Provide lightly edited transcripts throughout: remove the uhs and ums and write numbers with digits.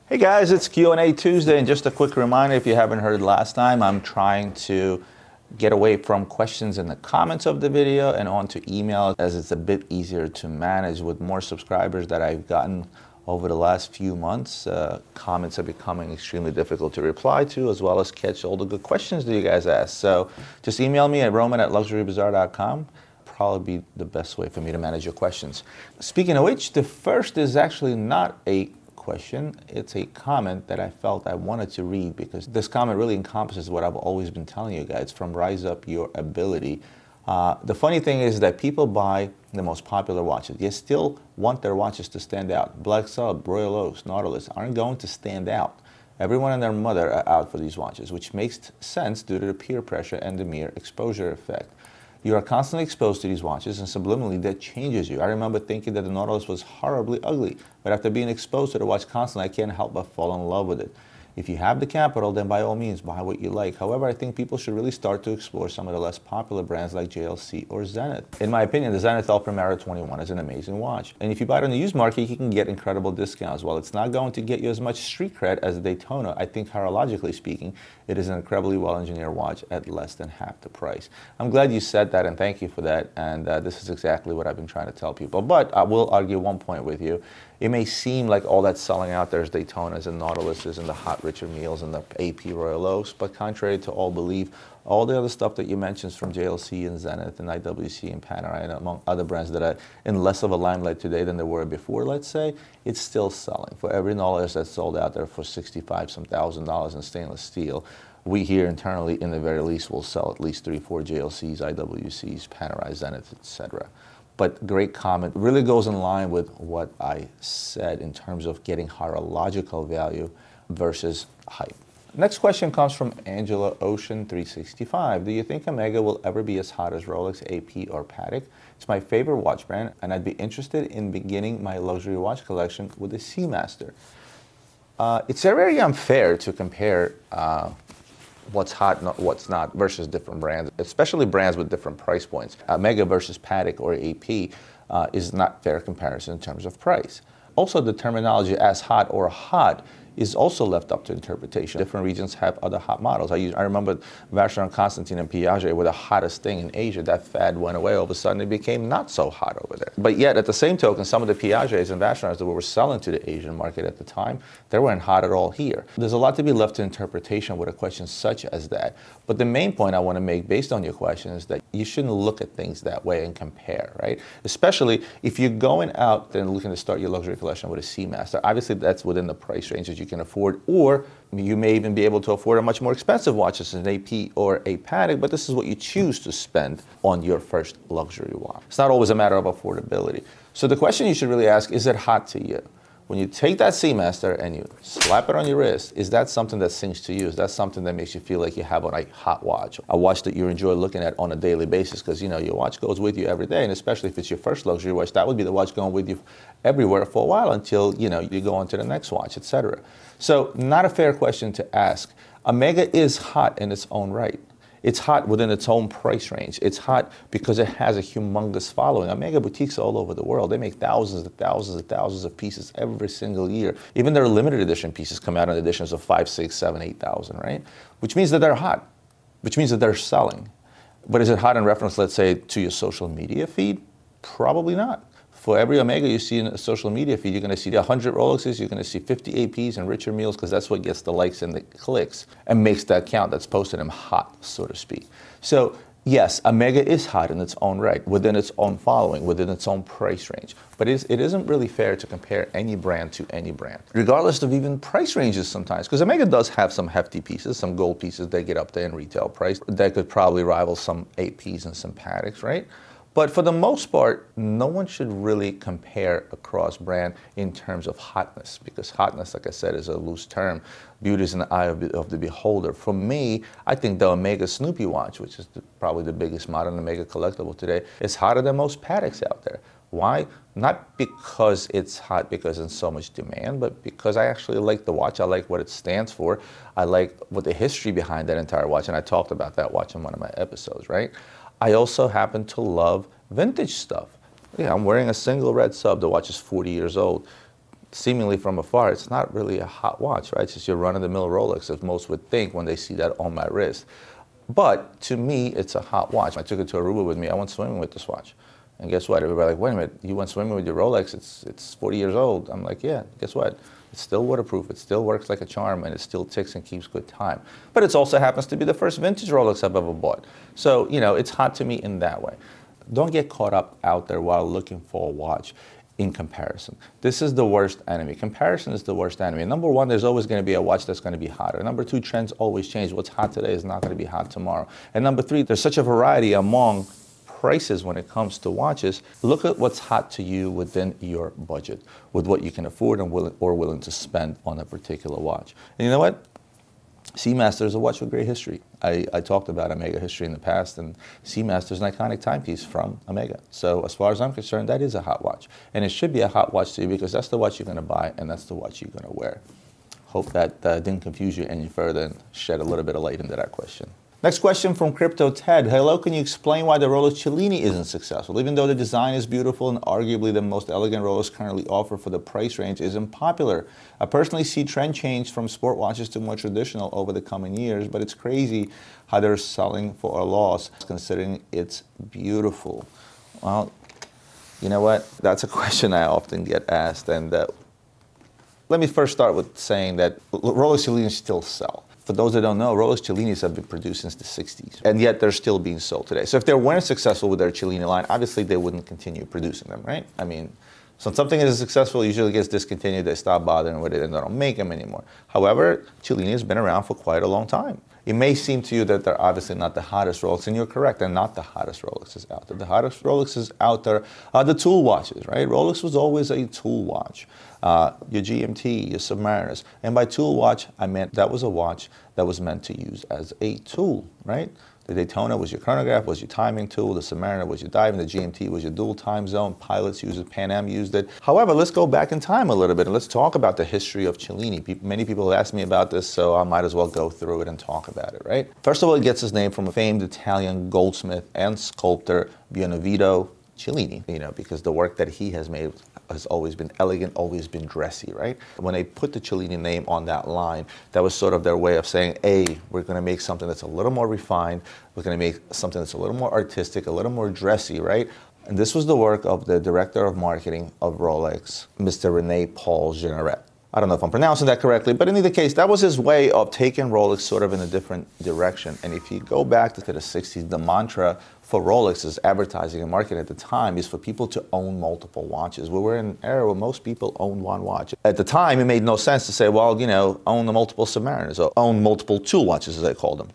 Hey guys, it's Q&A Tuesday, and just a quick reminder, if you haven't heard last time, I'm trying to get away from questions in the comments of the video and onto email, as it's a bit easier to manage with more subscribers that I've gotten over the last few months. Comments are becoming extremely difficult to reply to, as well as catch all the good questions that you guys ask. So just email me at roman@luxurybazaar.com. Probably be the best way for me to manage your questions. Speaking of which, the first is actually not a question. It's a comment that I felt I wanted to read because this comment really encompasses what I've always been telling you guys from Rise Up Your Ability. The funny thing is that people buy the most popular watches. They still want their watches to stand out. Black Sub, Royal Oaks, Nautilus aren't going to stand out. Everyone and their mother are out for these watches, which makes sense due to the peer pressure and the mere exposure effect. You are constantly exposed to these watches, and subliminally that changes you. I remember thinking that the Nautilus was horribly ugly, but after being exposed to the watch constantly, I can't help but fall in love with it. If you have the capital, then by all means, buy what you like. However, I think people should really start to explore some of the less popular brands like JLC or Zenith. In my opinion, the Zenith El Primero 21 is an amazing watch. And if you buy it on the used market, you can get incredible discounts. While it's not going to get you as much street cred as the Daytona, I think horologically speaking, it is an incredibly well-engineered watch at less than half the price. I'm glad you said that, and thank you for that. And this is exactly what I've been trying to tell people. But I will argue one point with you. It may seem like all that's selling out there is Daytonas and Nautiluses and the hot Richard Milles and the AP Royal Oaks, but contrary to all belief, all the other stuff that you mentioned from JLC and Zenith and IWC and Panerai and among other brands that are in less of a limelight today than they were before, let's say, it's still selling. For every Nautilus that's sold out there for $65-some thousand in stainless steel, we here internally, in the very least, will sell at least 3-4 JLCs, IWCs, Panerai, Zenith, etc. But great comment. Really goes in line with what I said in terms of getting horological value versus hype. Next question comes from Angela Ocean 365. Do you think Omega will ever be as hot as Rolex, AP, or Patek? It's my favorite watch brand, and I'd be interested in beginning my luxury watch collection with a Seamaster. It's very unfair to compare what's hot and what's not versus different brands, especially brands with different price points. Omega versus Patek or AP is not fair comparison in terms of price. Also, the terminology as hot or hot is also left up to interpretation. Different regions have other hot models. I remember Vacheron Constantin and Piaget were the hottest thing in Asia. That fad went away. All of a sudden, it became not so hot over there. But yet, at the same token, some of the Piagets and Vacherons that we were selling to the Asian market at the time, they weren't hot at all here. There's a lot to be left to interpretation with a question such as that. But the main point I want to make based on your question is that you shouldn't look at things that way and compare, right? Especially if you're going out and looking to start your luxury collection with a Seamaster. Obviously, that's within the price range that you can afford, or you may even be able to afford a much more expensive watch as an AP or a Patek, but this is what you choose to spend on your first luxury watch. It's not always a matter of affordability. So the question you should really ask, is it hot to you? When you take that Seamaster and you slap it on your wrist, is that something that sings to you? Is that something that makes you feel like you have on a hot watch? A watch that you enjoy looking at on a daily basis, because you know your watch goes with you every day, and especially if it's your first luxury watch, that would be the watch going with you everywhere for a while until you go on to the next watch, etc. So not a fair question to ask. Omega is hot in its own right. It's hot within its own price range. It's hot because it has a humongous following. Omega boutiques all over the world. They make thousands and thousands and thousands of pieces every single year. Even their limited edition pieces come out in editions of 5, 6, 7, 8,000, right? Which means that they're hot, which means that they're selling. But is it hot in reference, let's say, to your social media feed? Probably not. For every Omega you see in a social media feed, you're going to see 100 Rolexes, you're going to see 50 APs and Richard Milles, because that's what gets the likes and the clicks and makes that count. That's posted them hot, so to speak. So yes, Omega is hot in its own right, within its own following, within its own price range. But it isn't really fair to compare any brand to any brand, regardless of even price ranges sometimes, because Omega does have some hefty pieces, some gold pieces that get up there in retail price that could probably rival some APs and some Pateks, right? But for the most part, no one should really compare across brand in terms of hotness, because hotness, like I said, is a loose term. Beauty is in the eye of the beholder. For me, I think the Omega Snoopy watch, which is probably the biggest modern Omega collectible today, is hotter than most Pateks out there. Why? Not because it's hot because it's in so much demand, but because I actually like the watch. I like what it stands for. I like what the history behind that entire watch, and I talked about that watch in one of my episodes, right? I also happen to love vintage stuff. Yeah, I'm wearing a single red sub. The watch is 40 years old. seemingly from afar, it's not really a hot watch, right? It's just your run-of-the-mill Rolex, as most would think when they see that on my wrist. But to me, it's a hot watch. I took it to Aruba with me. I went swimming with this watch. And guess what? Everybody like, wait a minute, you went swimming with your Rolex, it's 40 years old. I'm like, yeah, guess what? It's still waterproof, it still works like a charm, and it still ticks and keeps good time. But it also happens to be the first vintage Rolex I've ever bought. So, you know, it's hot to me in that way. Don't get caught up out there while looking for a watch in comparison. This is the worst enemy. Comparison is the worst enemy. Number one, there's always going to be a watch that's going to be hotter. Number two, trends always change. What's hot today is not going to be hot tomorrow. And number three, there's such a variety among prices when it comes to watches. Look at what's hot to you within your budget, with what you can afford and willing to spend on a particular watch. And you know what? Seamaster is a watch with great history. I talked about Omega history in the past, and Seamaster is an iconic timepiece from Omega. So as far as I'm concerned, that is a hot watch. And it should be a hot watch to you because that's the watch you're going to buy and that's the watch you're going to wear. Hope that didn't confuse you any further and shed a little bit of light into that question. Next question from Crypto Ted. Hello, can you explain why the Rolex Cellini isn't successful? Even though the design is beautiful and arguably the most elegant Rolex currently offered for the price range isn't popular. I personally see trend change from sport watches to more traditional over the coming years, but it's crazy how they're selling for a loss considering it's beautiful. Well, you know what? That's a question I often get asked, and let me first start with saying that Rolex Cellinis still sell. For those that don't know, Rolex Cellinis have been produced since the 60s, and yet they're still being sold today. So if they weren't successful with their Cellini line, obviously they wouldn't continue producing them, right? I mean, so when something is successful, it usually gets discontinued, they stop bothering with it, and they don't make them anymore. However, Cellini has been around for quite a long time. It may seem to you that they're obviously not the hottest Rolex, and you're correct, they're not the hottest Rolexes out there. The hottest Rolexes out there are the tool watches, right? Rolex was always a tool watch. Your GMT, your Submariners. And by tool watch, I meant that was a watch that was meant to use as a tool, right? The Daytona was your chronograph, was your timing tool. The Submariner was your diving. The GMT was your dual time zone. Pilots used it. Pan Am used it. However, let's go back in time a little bit and let's talk about the history of Cellini. Many people have asked me about this, so I might as well go through it and talk about it, right? First of all, it gets its name from a famed Italian goldsmith and sculptor, Benvenuto Cellini, you know, because the work that he has made has always been elegant, always been dressy, right? When they put the Cellini name on that line, that was sort of their way of saying, hey, we're going to make something that's a little more refined, we're going to make something that's a little more artistic, a little more dressy, right? And this was the work of the director of marketing of Rolex, Mr. René Paul Jeanneret. I don't know if I'm pronouncing that correctly, but in either case, that was his way of taking Rolex sort of in a different direction. And if you go back to the 60s, the mantra for Rolex's advertising and marketing at the time is for people to own multiple watches. We were in an era where most people owned one watch. At the time, it made no sense to say, well, you know, own the multiple Submariners or own multiple tool watches, as they called them.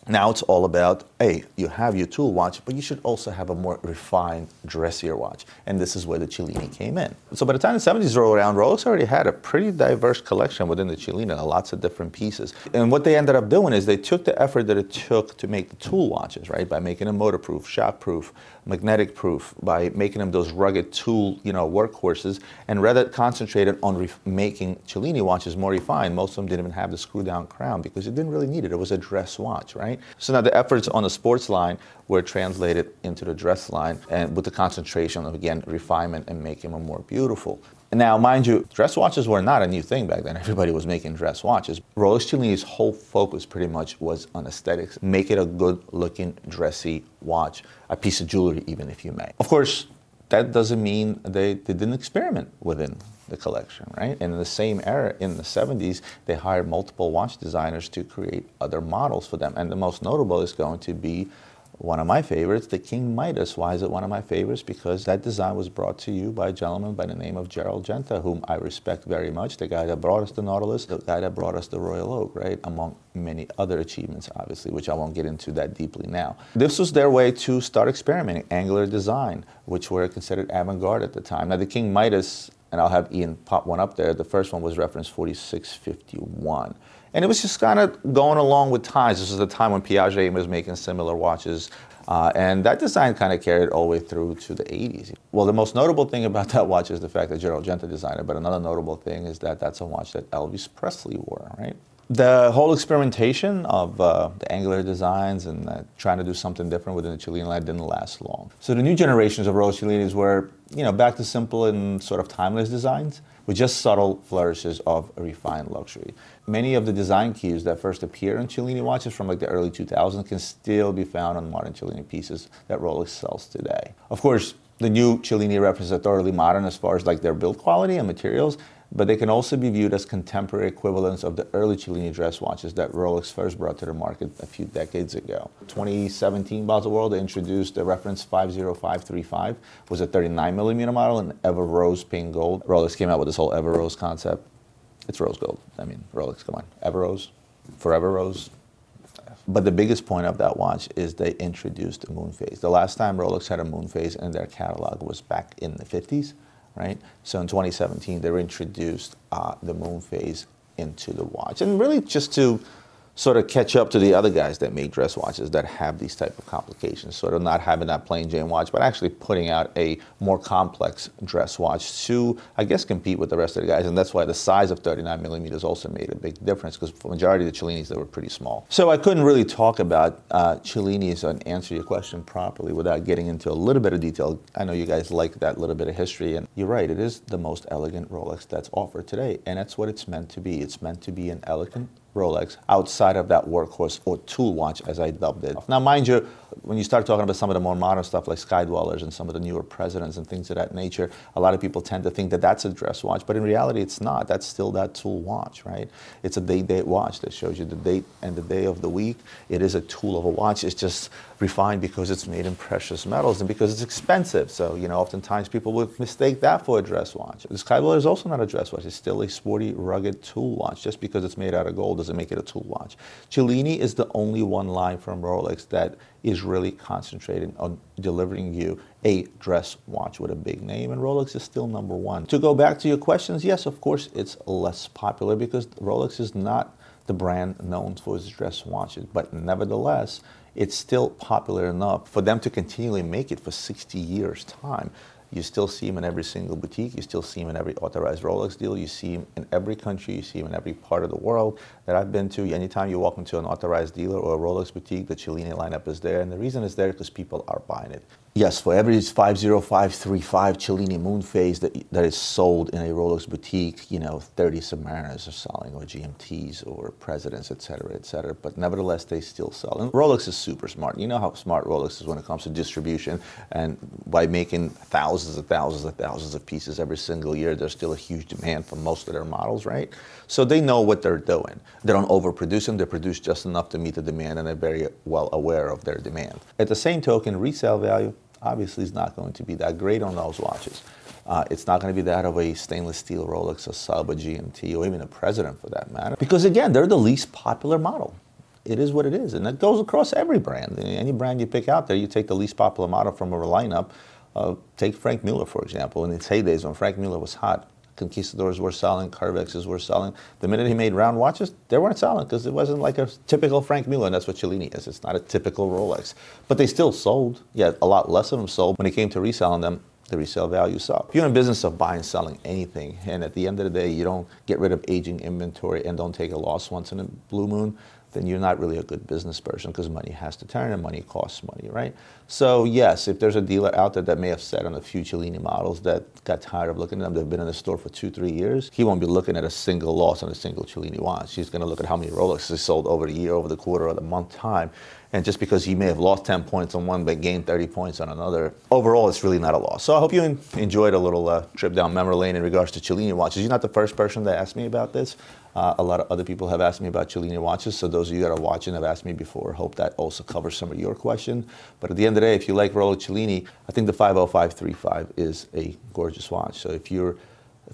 Now it's all about, hey, you have your tool watch, but you should also have a more refined, dressier watch. And this is where the Cellini came in. So by the time the 70s rolled around, Rolex already had a pretty diverse collection within the Cellini, lots of different pieces. And what they ended up doing is they took the effort that it took to make the tool watches, right? By making them motorproof, shockproof, magnetic proof, by making them those rugged tool, you know, workhorses, and rather concentrated on making Cellini watches more refined. Most of them didn't even have the screw down crown because it didn't really need it. It was a dress watch, right? So now the efforts on the sports line were translated into the dress line, and with the concentration of, again, refinement and making them more beautiful. And now, mind you, dress watches were not a new thing back then. Everybody was making dress watches. Rolex Cellini's whole focus pretty much was on aesthetics. Make it a good-looking, dressy watch, a piece of jewelry even, if you may. Of course, that doesn't mean they didn't experiment within the collection, right? And in the same era, in the 70s, they hired multiple watch designers to create other models for them. And the most notable is going to be one of my favorites, the King Midas. Why is it one of my favorites? Because that design was brought to you by a gentleman by the name of Gerald Genta, whom I respect very much, the guy that brought us the Nautilus, the guy that brought us the Royal Oak, right? Among many other achievements, obviously, which I won't get into that deeply now. This was their way to start experimenting, angular design, which were considered avant-garde at the time. Now, the King Midas, and I'll have Ian pop one up there, the first one was reference 4651. And it was just kind of going along with times. This was the time when Piaget was making similar watches. And that design kind of carried all the way through to the 80s. Well, the most notable thing about that watch is the fact that Gerald Genta designed it. But another notable thing is that that's a watch that Elvis Presley wore, right? The whole experimentation of the angular designs and trying to do something different within the Cellini line didn't last long. So the new generations of Rolex Cellinis were, you know, back to simple and sort of timeless designs, with just subtle flourishes of refined luxury. Many of the design cues that first appeared on Cellini watches from like the early 2000s can still be found on modern Cellini pieces that Rolex sells today. Of course, the new Cellini references are thoroughly modern as far as like their build quality and materials, but they can also be viewed as contemporary equivalents of the early Cellini dress watches that Rolex first brought to the market a few decades ago. 2017 Baselworld, they introduced the reference 50535, was a 39mm model in Ever Rose pink gold. Rolex came out with this whole Ever Rose concept. It's rose gold. I mean, Rolex, come on. Ever Rose, Forever Rose. But the biggest point of that watch is they introduced the moon phase. The last time Rolex had a moon phase in their catalog was back in the 50s. Right? So in 2017, they introduced the moon phase into the watch. And really just to sort of catch up to the other guys that make dress watches that have these type of complications, sort of not having that plain Jane watch, but actually putting out a more complex dress watch to, I guess, compete with the rest of the guys. And that's why the size of 39mm also made a big difference, because for the majority of the Cellinis, they were pretty small. So I couldn't really talk about Cellinis and answer your question properly without getting into a little bit of detail. I know you guys like that little bit of history, and you're right, it is the most elegant Rolex that's offered today, and that's what it's meant to be. It's meant to be an elegant Rolex outside of that workhorse or tool watch, as I dubbed it. Now, mind you, when you start talking about some of the more modern stuff like Sky Dwellers and some of the newer presidents and things of that nature, a lot of people tend to think that that's a dress watch, but in reality, it's not. That's still that tool watch, right? It's a date watch that shows you the date and the day of the week. It is a tool of a watch. It's just refined because it's made in precious metals and because it's expensive. So, you know, oftentimes people would mistake that for a dress watch. The Sky Dweller is also not a dress watch. It's still a sporty, rugged tool watch. Just because it's made out of gold doesn't make it a tool watch. Cellini is the only one line from Rolex that is really concentrating on delivering you a dress watch with a big name, and Rolex is still number one. To go back to your questions, yes, of course, it's less popular because Rolex is not the brand known for its dress watches, but nevertheless, it's still popular enough for them to continually make it for 60 years' time. You still see them in every single boutique. You still see them in every authorized Rolex deal. You see them in every country. You see them in every part of the world that I've been to. Anytime you walk into an authorized dealer or a Rolex boutique, the Cellini lineup is there. And the reason it's there because people are buying it. Yes, for every 50535 Cellini moon phase that is sold in a Rolex boutique, you know, 30 Submariners are selling, or GMTs, or Presidents, et cetera, et cetera. But nevertheless, they still sell. And Rolex is super smart. You know how smart Rolex is when it comes to distribution. And by making thousands of pieces every single year, there's still a huge demand for most of their models, right? So they know what they're doing. They don't overproduce them. They produce just enough to meet the demand, and they're very well aware of their demand. At the same token, resale value obviously is not going to be that great on those watches. It's not going to be that of a stainless steel Rolex, a Sub, a GMT, or even a President for that matter. Because again, they're the least popular model. It is what it is, and that goes across every brand. Any brand you pick out there, you take the least popular model from a lineup. Take Frank Mueller, for example. In its heydays when Frank Mueller was hot, Conquistadors were selling, Carvexes were selling. The minute he made round watches, they weren't selling because it wasn't like a typical Frank Mueller, and that's what Cellini is. It's not a typical Rolex. But they still sold. Yeah, a lot less of them sold. When it came to reselling them, the resale value sucked. If you're in business of buying and selling anything, and at the end of the day, you don't get rid of aging inventory and don't take a loss once in a blue moon, then you're not really a good business person because money has to turn and money costs money, right? So yes, if there's a dealer out there that may have sat on a few Cellini models that got tired of looking at them, they've been in the store for 2-3 years, he won't be looking at a single loss on a single Cellini watch. He's gonna look at how many Rolexes sold over the year, over the quarter, or the month time. And just because he may have lost 10 points on one but gained 30 points on another, overall it's really not a loss. So I hope you enjoyed a little trip down memory lane in regards to Cellini watches. You're not the first person that asked me about this. A lot of other people have asked me about Cellini watches, so those of you that are watching have asked me before. Hope that also covers some of your question. But at the end of the day, if you like Rolex Cellini, I think the 50535 is a gorgeous watch. So if you're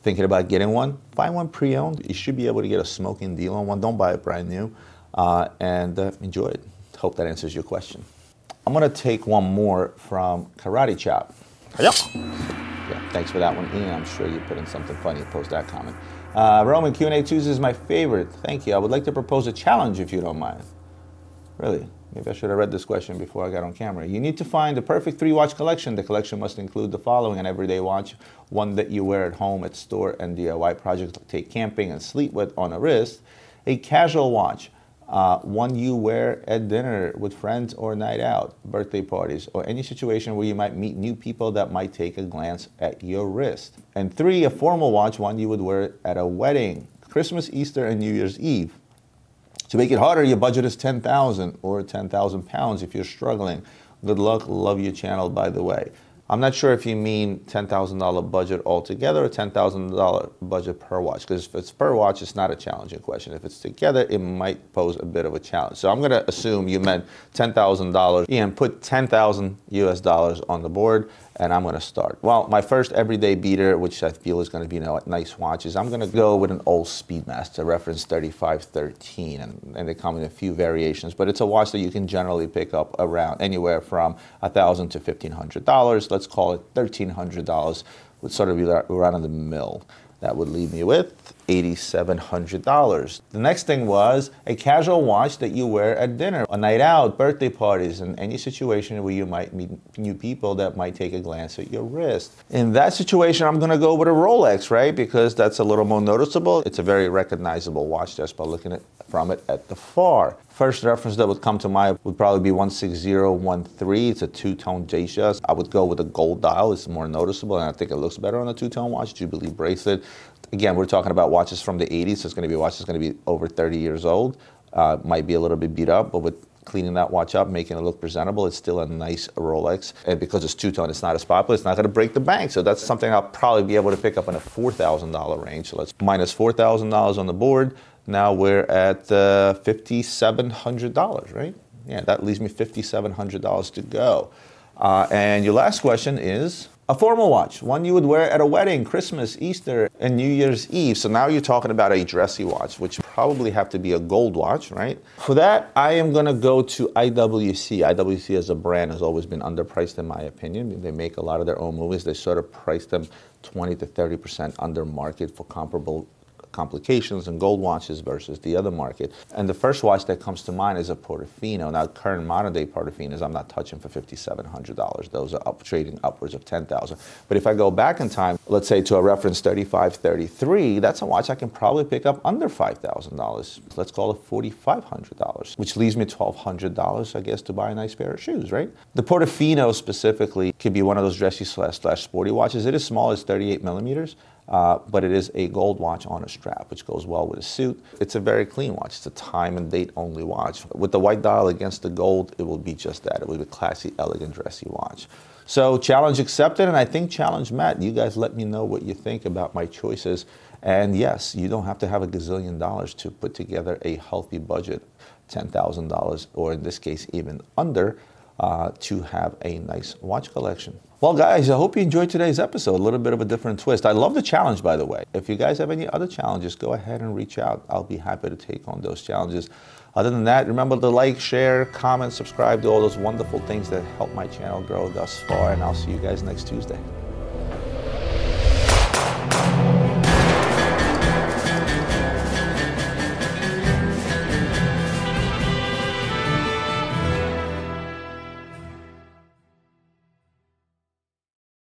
thinking about getting one, find one pre-owned. You should be able to get a smoking deal on one. Don't buy it brand new, and enjoy it. Hope that answers your question. I'm gonna take one more from Karate Chop. Yeah, thanks for that one, Ian. I'm sure you put in something funny. Post that comment. Roman, Q&A Tuesday is my favorite. Thank you. I would like to propose a challenge if you don't mind. Really? Maybe I should have read this question before I got on camera. You need to find the perfect 3-watch collection. The collection must include the following: an everyday watch, one that you wear at home, at store, and DIY projects like take camping and sleep with on a wrist, a casual watch, one you wear at dinner with friends or night out, birthday parties, or any situation where you might meet new people that might take a glance at your wrist. And 3, a formal watch, one you would wear at a wedding, Christmas, Easter, and New Year's Eve. To make it harder, your budget is $10,000 or 10,000 pounds if you're struggling. Good luck, love your channel, by the way. I'm not sure if you mean $10,000 budget altogether or $10,000 budget per watch, because if it's per watch, it's not a challenging question. If it's together, it might pose a bit of a challenge. So I'm going to assume you meant $10,000 and put 10,000 US dollars on the board, and I'm going to start. Well, my first everyday beater, which I feel is going to be nice watches, I'm going to go with an old Speedmaster reference 3513, and they come in a few variations, but it's a watch that you can generally pick up around anywhere from $1,000 to $1,500. Let's call it $1,300, would sort of be around in the mill. That would leave me with $8,700. The next thing was a casual watch that you wear at dinner, a night out, birthday parties, and any situation where you might meet new people that might take a glance at your wrist. In that situation, I'm gonna go with a Rolex, right? Because that's a little more noticeable. It's a very recognizable watch just by looking from it at the far. First reference that would come to mind would probably be 16013. It's a two-tone Datejust. I would go with a gold dial. It's more noticeable, and I think it looks better on a two-tone watch. Jubilee bracelet. Again, we're talking about watches from the 80s, so it's going to be a watch that's going to be over 30 years old. Might be a little bit beat up, but with cleaning that watch up, making it look presentable, it's still a nice Rolex. And because it's two-tone, it's not a spot, but it's not going to break the bank. So that's something I'll probably be able to pick up in a $4,000 range. So let's minus $4,000 on the board. Now we're at $5,700, right? Yeah, that leaves me $5,700 to go. And your last question is a formal watch, one you would wear at a wedding, Christmas, Easter, and New Year's Eve. So now you're talking about a dressy watch, which probably have to be a gold watch, right? For that, I am gonna go to IWC. IWC as a brand has always been underpriced in my opinion. They make a lot of their own movies. They sort of price them 20 to 30% under market for comparable complications and gold watches versus the other market. And the first watch that comes to mind is a Portofino. Now, current modern day Portofinos, I'm not touching for $5,700. Those are trading upwards of $10,000. But if I go back in time, let's say to a reference 3533, that's a watch I can probably pick up under $5,000. Let's call it $4,500, which leaves me $1,200, I guess, to buy a nice pair of shoes, right? The Portofino specifically could be one of those dressy slash sporty watches. It is small, it's 38 millimeters. But it is a gold watch on a strap, which goes well with a suit. It's a very clean watch. It's a time and date only watch. With the white dial against the gold, it will be just that. It will be a classy, elegant, dressy watch. So challenge accepted, and I think challenge met. You guys let me know what you think about my choices. And yes, you don't have to have a gazillion dollars to put together a healthy budget, $10,000, or in this case, even under, to have a nice watch collection. Well, guys, I hope you enjoyed today's episode. A little bit of a different twist. I love the challenge, by the way. If you guys have any other challenges, go ahead and reach out. I'll be happy to take on those challenges. Other than that, remember to like, share, comment, subscribe to all those wonderful things that help my channel grow thus far. And I'll see you guys next Tuesday.